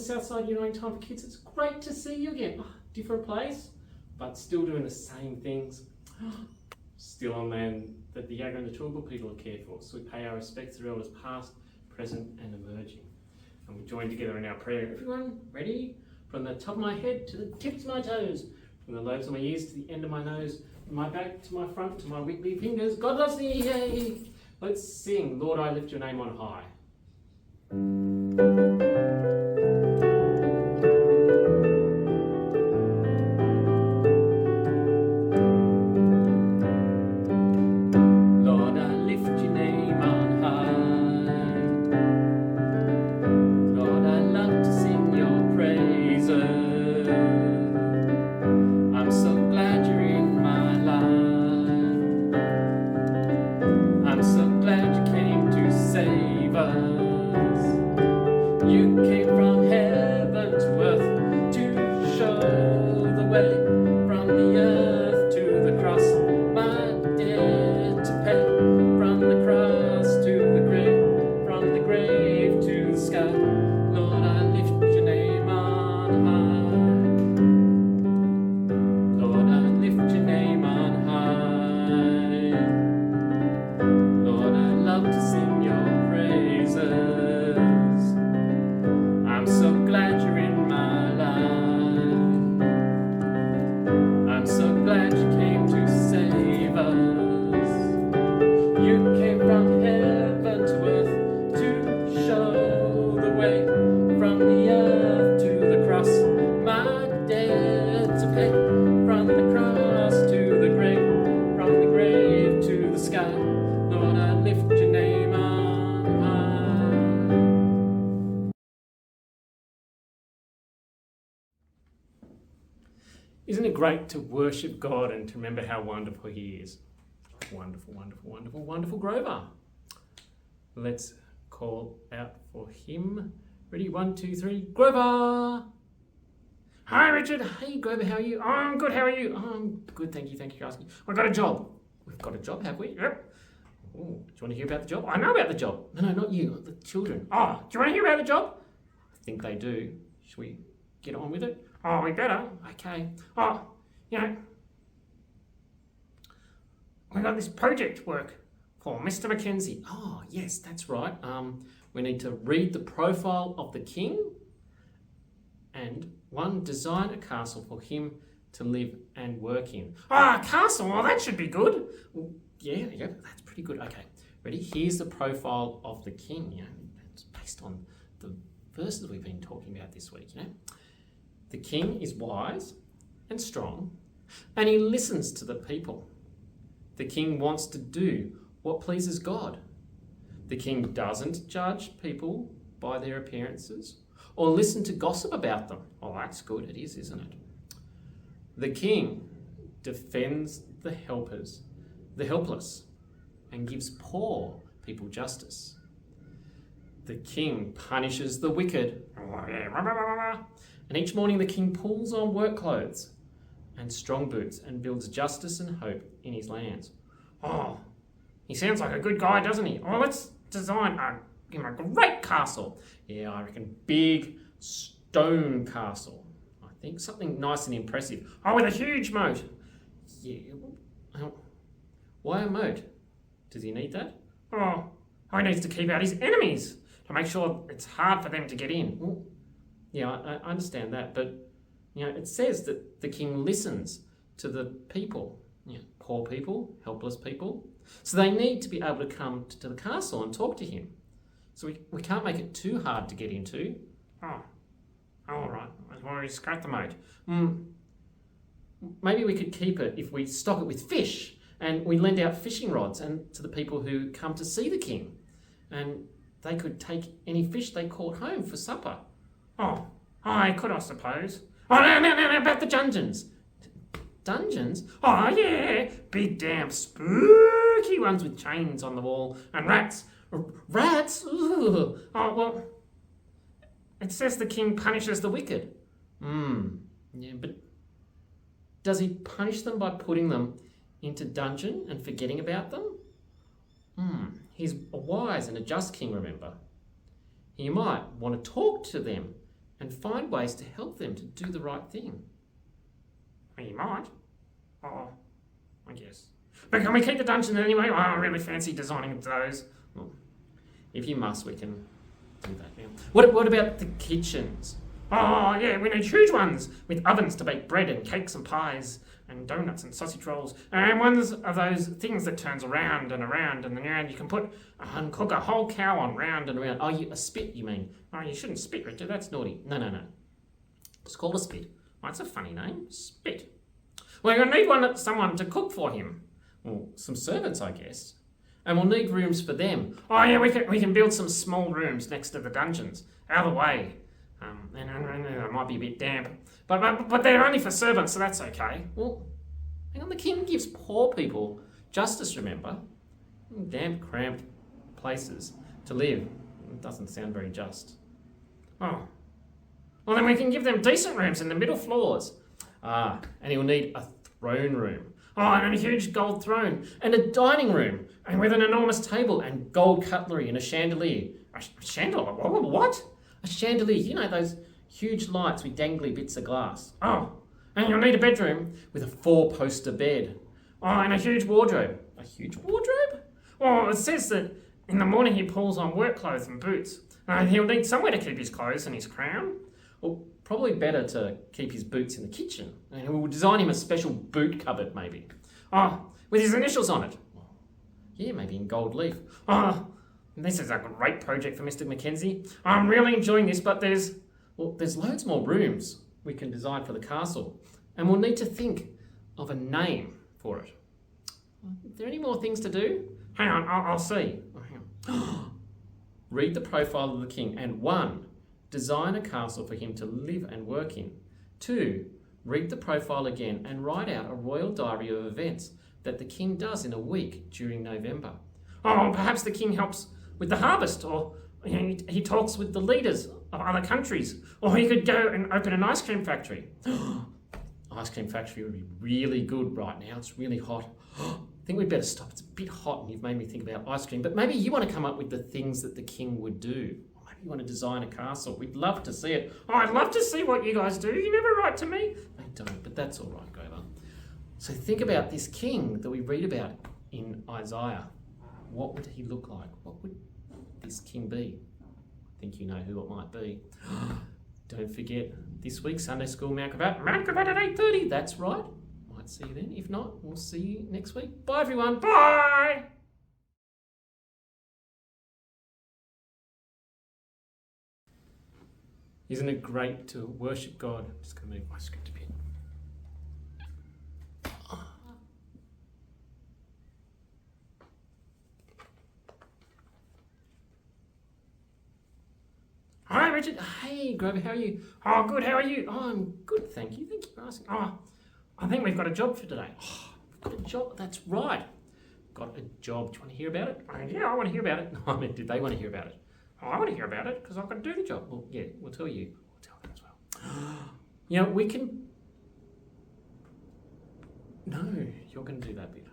Southside Uniting Time for Kids. It's great to see you again. Different place, but still doing the same things. Still on land that the Yagara and the Turrbal people are cared for. So we pay our respects to their elders past, present and emerging. And we join together in our prayer. Everyone ready? From the top of my head to the tips of my toes, from the lobes of my ears to the end of my nose, from my back to my front to my wiggly fingers. God loves me, yay! Let's sing, Lord, I lift your name on high. Lord, I lift your name on high. Lord, I love to sing your praises. I'm so glad you're in my life. I'm so glad you came to save us. You came from heaven to earth to show the way, from the earth to the cross, my debt to pay, from the cross to the grave, from the grave to the sky. Lord, I lift your name on high. Lord, I lift your name on high. Lord, I love to sing your praises. I'm so glad you're in my life. I'm so glad you came to save us. You came from heaven to earth to show the way, from the earth to the cross, my debt to pay, from the cross to the grave to the sky. Lord, I lift your name on high. Isn't it great to worship God and to remember how wonderful He is? Wonderful, wonderful, wonderful, wonderful Grover. Let's call out for him. Ready? 1, 2, 3. Grover! Hi, Richard. Hey, Grover, how are you? Oh, I'm good. How are you? Oh, I'm good. Thank you. Thank you for asking. I've got a job. We've got a job, have we? Yep. Oh, do you want to hear about the job? I know about the job. No, not you. The children. Oh, do you want to hear about the job? I think they do. Should we get on with it? Oh, we better. Okay. Oh, we got this project work for Mr. Mackenzie. Oh, yes, that's right. We need to read the profile of the king and design a castle for him to live and work in. Ah, castle. Well, that should be good. Well, yeah, that's pretty good. Okay, ready? Here's the profile of the king. It's based on the verses we've been talking about this week. The king is wise and strong, and he listens to the people. The king wants to do what pleases God. The king doesn't judge people by their appearances or listen to gossip about them. Oh, that's good. It is, isn't it? The king defends the helpless, and gives poor people justice. The king punishes the wicked. And each morning the king pulls on work clothes and strong boots and builds justice and hope in his lands. Oh, he sounds like a good guy, doesn't he? Oh, let's design him a great castle. Yeah, I reckon big stone castle. I think something nice and impressive. Oh, with a huge moat. Yeah. Why a moat? Does he need that? Oh, he needs to keep out his enemies to make sure it's hard for them to get in. Well, yeah, I understand that, but it says that the king listens to the people, poor people, helpless people. So they need to be able to come to the castle and talk to him. So we can't make it too hard to get into. Oh, all right. Well, we scrap the moat. Maybe we could keep it if we stock it with fish and we lend out fishing rods and to the people who come to see the king. And they could take any fish they caught home for supper. Oh, I could, I suppose. Oh, no, about the dungeons. Dungeons? Oh, yeah, big damn spooky ones with chains on the wall and rats. Rats? Ooh. Oh, well, it says the king punishes the wicked. Yeah, but does he punish them by putting them into dungeon and forgetting about them? He's a wise and a just king, remember. He might want to talk to them and find ways to help them to do the right thing. Well, you might. Oh, I guess. But can we keep the dungeon anyway? I really fancy designing those. Well, if you must, we can do that now. What about the kitchens? Oh, yeah, we need huge ones with ovens to bake bread and cakes and pies and donuts and sausage rolls. And ones of those things that turns around and around and around. You can put and cook a whole cow on round and around. Oh, a spit, you mean? Oh, you shouldn't spit, Richard. That's naughty. No. It's called a spit. Oh, it's a funny name. Spit. Well, you're going to need someone to cook for him. Well, some servants, I guess. And we'll need rooms for them. Oh, yeah, we can build some small rooms next to the dungeons. Out of the way. And it might be a bit damp. But they're only for servants, so that's okay. Well, hang on, the king gives poor people justice, remember? Damp, cramped places to live. It doesn't sound very just. Oh. Well, then we can give them decent rooms in the middle floors. And he'll need a throne room. Oh, and a huge gold throne. And a dining room. And with an enormous table and gold cutlery and a chandelier. A chandelier? What? A chandelier. You know, those huge lights with dangly bits of glass. Oh, and you'll need a bedroom with a 4-poster bed. Oh, and a huge wardrobe. A huge wardrobe? Oh, it says that in the morning he pulls on work clothes and boots. He'll need somewhere to keep his clothes and his crown. Well, probably better to keep his boots in the kitchen. And we'll design him a special boot cupboard, maybe. Oh, with his initials on it. Yeah, maybe in gold leaf. Oh, this is a great project for Mr. Mackenzie. I'm really enjoying this, but there's loads more rooms we can design for the castle. And we'll need to think of a name for it. Are there any more things to do? Hang on, I'll see. Oh, hang on. Read the profile of the king and 1, design a castle for him to live and work in. 2, read the profile again and write out a royal diary of events that the king does in a week during November. Oh, perhaps the king helps with the harvest, or he talks with the leaders of other countries, or he could go and open an ice cream factory. Ice cream factory would be really good right now. It's really hot. I think we'd better stop. It's a bit hot and you've made me think about ice cream, but maybe you want to come up with the things that the king would do. Or maybe you want to design a castle. We'd love to see it. Oh, I'd love to see what you guys do. You never write to me. I don't, but that's all right, Grover. So think about this king that we read about in Isaiah. What would he look like? What would this king be? I think you know who it might be. Don't forget, this week, Sunday School Mount Cravat at 8:30. That's right. Might see you then. If not, we'll see you next week. Bye, everyone. Bye! Isn't it great to worship God? I'm just going to move my script a bit. Hi, Richard. Hey, Grover, how are you? Oh, good. How are you? Oh, I'm good, thank you. Thank you for asking. Oh, I think we've got a job for today. Oh, we've got a job. That's right. Got a job. Do you want to hear about it? Yeah, I want to hear about it. No, I mean, did they want to hear about it? Oh, I want to hear about it because I've got to do the job. Well, yeah, we'll tell you. We'll tell them as well. You know, we can... No, you're going to do that bit.